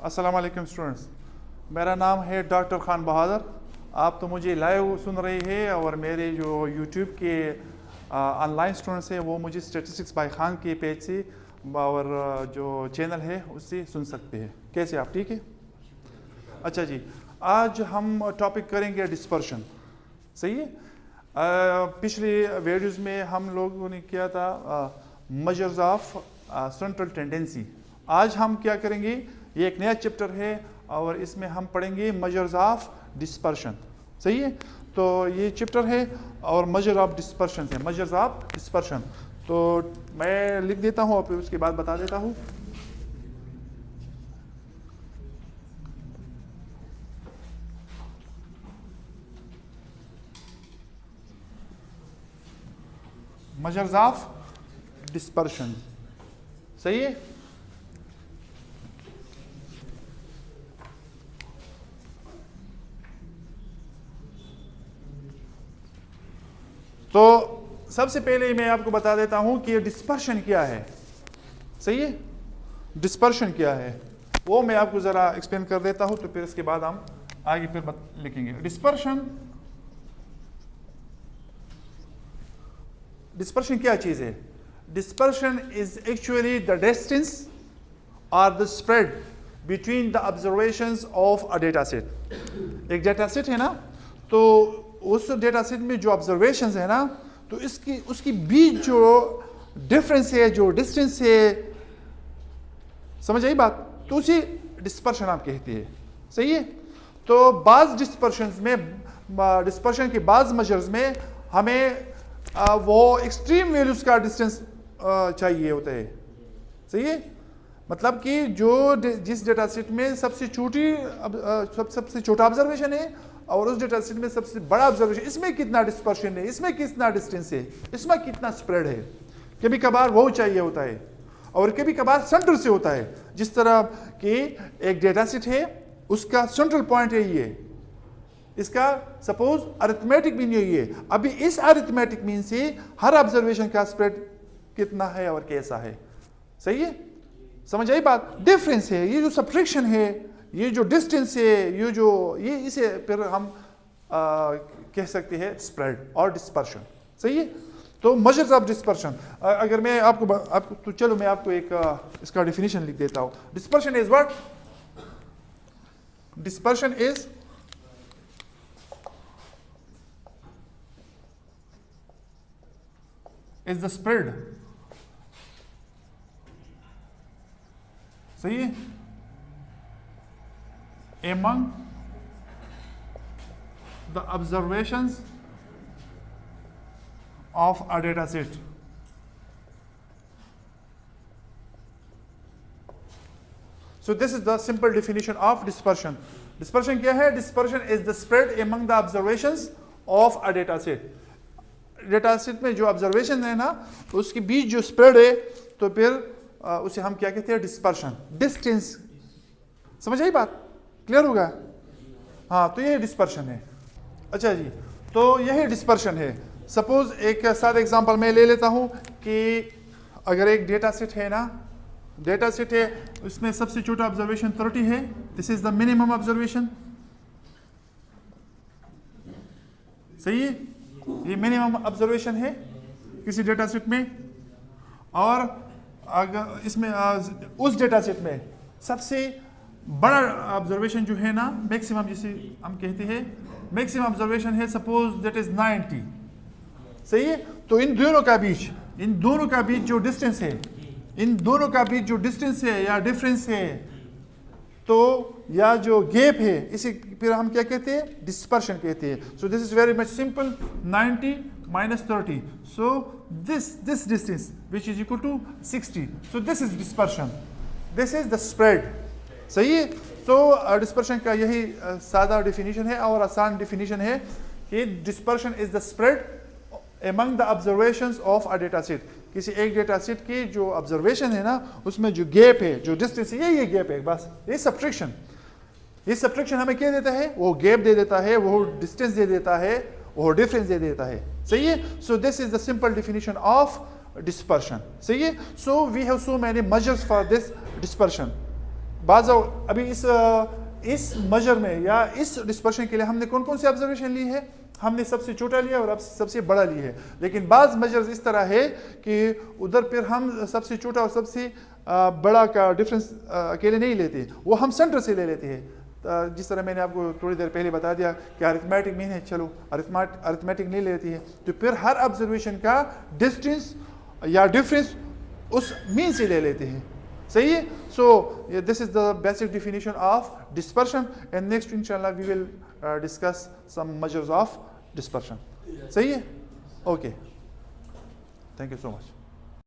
अस्सलाम वालेकुम स्टूडेंट्स, मेरा नाम है डॉक्टर खान बहादुर। आप तो मुझे लाइव सुन रही है और मेरे जो यूट्यूब के ऑनलाइन स्टूडेंट्स हैं वो मुझे स्टैटिस्टिक्स बाय खान के पेज से और जो चैनल है उससे सुन सकते हैं। कैसे आप ठीक है? अच्छा जी, आज हम टॉपिक करेंगे डिस्पर्शन। सही है। पिछले वीडियोज़ में हम लोगों ने किया था मेजर्स ऑफ सेंट्रल टेंडेंसी। आज हम क्या करेंगे, ये एक नया चैप्टर है और इसमें हम पढ़ेंगे मेजर्स ऑफ डिस्पर्शन। सही है। तो ये चैप्टर है और मेजर ऑफ डिस्पर्शन है, मेजर्स ऑफ डिस्पर्शन। तो मैं लिख देता हूँ और फिर उसके बाद बता देता हूँ। Measures of dispersion. सही है। तो सबसे पहले मैं आपको बता देता हूं कि डिस्पर्शन क्या है। सही है। डिस्पर्शन क्या है वो मैं आपको जरा एक्सप्लेन कर देता हूं, तो फिर इसके बाद हम आगे फिर लिखेंगे। डिस्पर्शन क्या चीज है? Dispersion is actually the distance और the spread between the observations of a data set. एक डेटा सेट है ना, तो उस डेटा सेट में जो ऑब्जर्वेशंस है ना, तो उसकी बीच जो डिफरेंस है, जो डिस्टेंस है, समझ आई बात, तो उसे डिस्पर्शन आप कहते हैं। सही है। तो बाज डिस्पर्शन के बाज मेजर्स में हमें वो एक्सट्रीम वैल्यूज का डिस्टेंस चाहिए होता है। सही है। मतलब कि जिस डेटा सेट में सबसे छोटा ऑब्जर्वेशन है और उस डेटा सेट में सबसे बड़ा ऑब्जर्वेशन, इसमें कितना डिस्पर्शन है, इसमें कितना डिस्टेंस है, इसमें कितना स्प्रेड है। कभी कभार वो चाहिए होता है और कभी कभार सेंटर से होता है। जिस तरह कि एक डेटा सेट है, उसका सेंट्रल पॉइंट है ये, इसका सपोज अरिथमेटिक मीन यही है। अभी इस अरिथमेटिक मीन से हर ऑब्जर्वेशन का स्प्रेड कितना है और कैसा है। सही है। समझ आई बात। डिफरेंस है, ये जो सब्ट्रैक्शन है, ये जो डिस्टेंस है, ये इसे फिर हम कह सकते हैं स्प्रेड और डिस्पर्शन। सही है। तो मेजर्स ऑफ डिस्पर्शन, अगर मैं आपको तो चलो मैं आपको एक इसका डेफिनेशन लिख देता हूं। Dispersion is what? Dispersion is the spread. सही है। among the observations of a data set. So this is the simple definition of dispersion. Dispersion क्या है? Dispersion is the spread among the observations of a data set. Data set में जो observation है ना, उसके बीच जो स्प्रेड है, तो फिर उसे हम क्या कहते हैं? डिस्पर्शन। डिस्टेंस। समझ आई बात? क्लियर होगा? हाँ, तो ये डिस्पर्शन है। अच्छा जी, तो यही डिस्पर्शन है। सपोज एक साथ एग्जांपल मैं ले लेता हूँ कि अगर एक डेटा सेट है ना, डेटा सेट है, उसमें सबसे छोटा ऑब्जर्वेशन 30 है। This is the minimum observation. सही है। ये मिनिमम ऑब्जर्वेशन है किसी डेटा सेट में। और अगर इसमें उस डेटा सेट में सबसे बड़ा ऑब्जर्वेशन जो है ना, मैक्सिमम, जिसे हम कहते हैं मैक्सिमम ऑब्जर्वेशन है, सपोज दैट इज 90। सही है। तो इन दोनों का बीच जो डिस्टेंस है, या डिफरेंस है, तो या जो गैप है, इसे फिर हम क्या कहते हैं? डिस्पर्शन कहते हैं। सो this is very much simple. 90 minus 30, so this distance which is equal to 60, so this is dispersion, this is the spread. सही है। तो डिस्पर्शन का यही सादा डेफिनेशन है और आसान डेफिनेशन है कि dispersion is the spread among the observations of a data set. किसी एक डेटा सेट की जो ऑब्जर्वेशन है ना, उसमें जो गैप है, जो डिस्टेंस है, ये गैप है, बस ये सब्ट्रैक्शन हमें क्या देता है? वो गैप दे देता है, वो डिस्टेंस दे देता है, वो डिफरेंस दे देता है। सही है। So this is the simple definition of dispersion. सही है. So we have so many measures for this dispersion. बाज़ अभी इस मेजर में या इस डिस्पर्शन के लिए हमने कौन कौन सी ऑब्जर्वेशन ली है, हमने सबसे छोटा लिया और अब सबसे बड़ा लिया है। लेकिन बाज़ मेजर्स इस तरह है कि उधर फिर हम सबसे छोटा और सबसे बड़ा का डिफरेंस अकेले नहीं लेते, वो हम सेंटर से ले लेते हैं। जिस तरह मैंने आपको थोड़ी देर पहले बता दिया कि अरिथमेटिक मीन है, चलो अरिथमेटिक नहीं लेती है, तो फिर हर ऑब्जर्वेशन का डिस्टेंस या डिफरेंस उस मीन से ले लेते हैं। सही है। So this is the basic definition of dispersion and next इंशाल्लाह we will discuss some measures of dispersion. सही है। Okay, thank you so much.